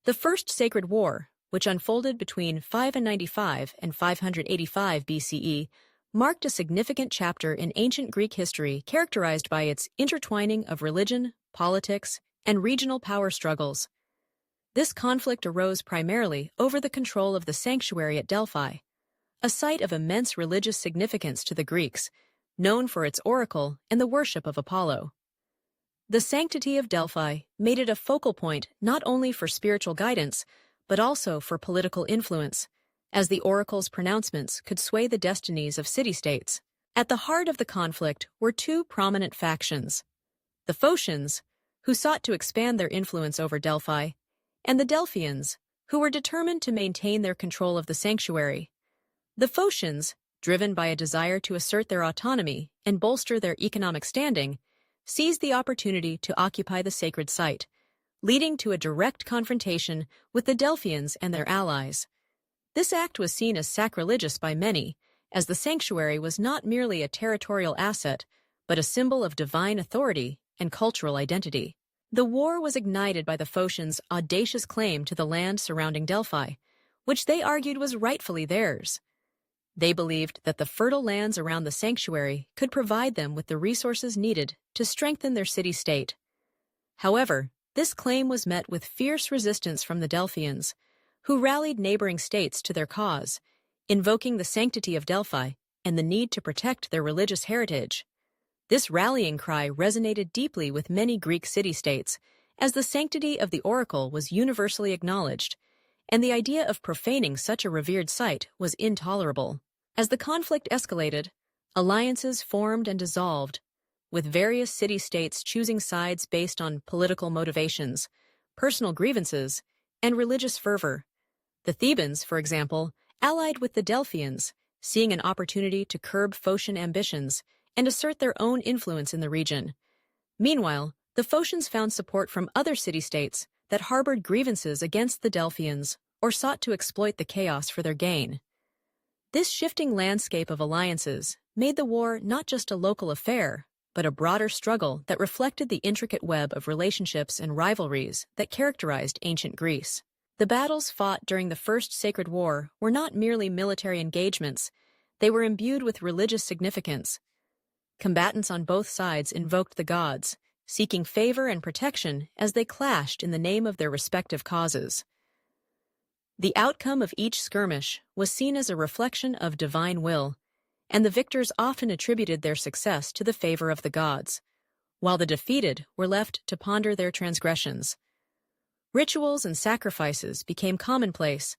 The First Sacred War, which unfolded between 595 and 585 BCE, marked a significant chapter in ancient Greek history characterized by its intertwining of religion, politics, and regional power struggles. This conflict arose primarily over the control of the sanctuary at Delphi, a site of immense religious significance to the Greeks, known for its oracle and the worship of Apollo. The sanctity of Delphi made it a focal point not only for spiritual guidance, but also for political influence, as the oracle's pronouncements could sway the destinies of city-states. At the heart of the conflict were two prominent factions: the Phocians, who sought to expand their influence over Delphi, and the Delphians, who were determined to maintain their control of the sanctuary. The Phocians, driven by a desire to assert their autonomy and bolster their economic standing, seized the opportunity to occupy the sacred site, leading to a direct confrontation with the Delphians and their allies. This act was seen as sacrilegious by many, as the sanctuary was not merely a territorial asset, but a symbol of divine authority and cultural identity. The war was ignited by the Phocians' audacious claim to the land surrounding Delphi, which they argued was rightfully theirs. They believed that the fertile lands around the sanctuary could provide them with the resources needed to strengthen their city-state. However, this claim was met with fierce resistance from the Delphians, who rallied neighboring states to their cause, invoking the sanctity of Delphi and the need to protect their religious heritage. This rallying cry resonated deeply with many Greek city-states, as the sanctity of the oracle was universally acknowledged, and the idea of profaning such a revered site was intolerable. As the conflict escalated, alliances formed and dissolved, with various city-states choosing sides based on political motivations, personal grievances, and religious fervor. The Thebans, for example, allied with the Delphians, seeing an opportunity to curb Phocian ambitions and assert their own influence in the region. Meanwhile, the Phocians found support from other city-states that harbored grievances against the Delphians or sought to exploit the chaos for their gain. This shifting landscape of alliances made the war not just a local affair, but a broader struggle that reflected the intricate web of relationships and rivalries that characterized ancient Greece. The battles fought during the First Sacred War were not merely military engagements, they were imbued with religious significance. Combatants on both sides invoked the gods, seeking favor and protection as they clashed in the name of their respective causes. The outcome of each skirmish was seen as a reflection of divine will, and the victors often attributed their success to the favor of the gods, while the defeated were left to ponder their transgressions. Rituals and sacrifices became commonplace,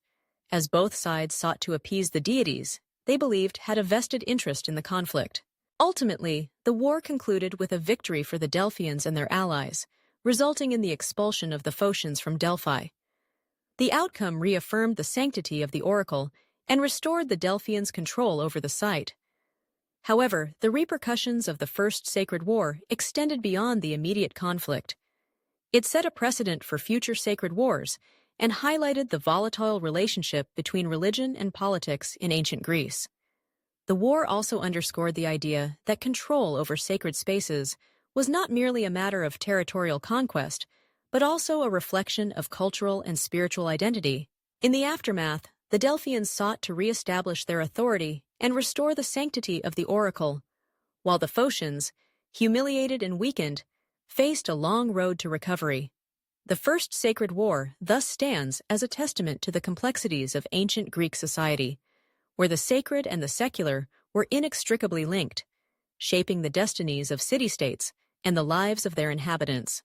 as both sides sought to appease the deities they believed had a vested interest in the conflict. Ultimately, the war concluded with a victory for the Delphians and their allies, resulting in the expulsion of the Phocians from Delphi. The outcome reaffirmed the sanctity of the oracle and restored the Delphians' control over the site. However, the repercussions of the First Sacred War extended beyond the immediate conflict. It set a precedent for future sacred wars and highlighted the volatile relationship between religion and politics in ancient Greece. The war also underscored the idea that control over sacred spaces was not merely a matter of territorial conquest, but also a reflection of cultural and spiritual identity. In the aftermath, the Delphians sought to re-establish their authority and restore the sanctity of the oracle, while the Phocians, humiliated and weakened, faced a long road to recovery. The First Sacred War thus stands as a testament to the complexities of ancient Greek society, where the sacred and the secular were inextricably linked, shaping the destinies of city-states and the lives of their inhabitants.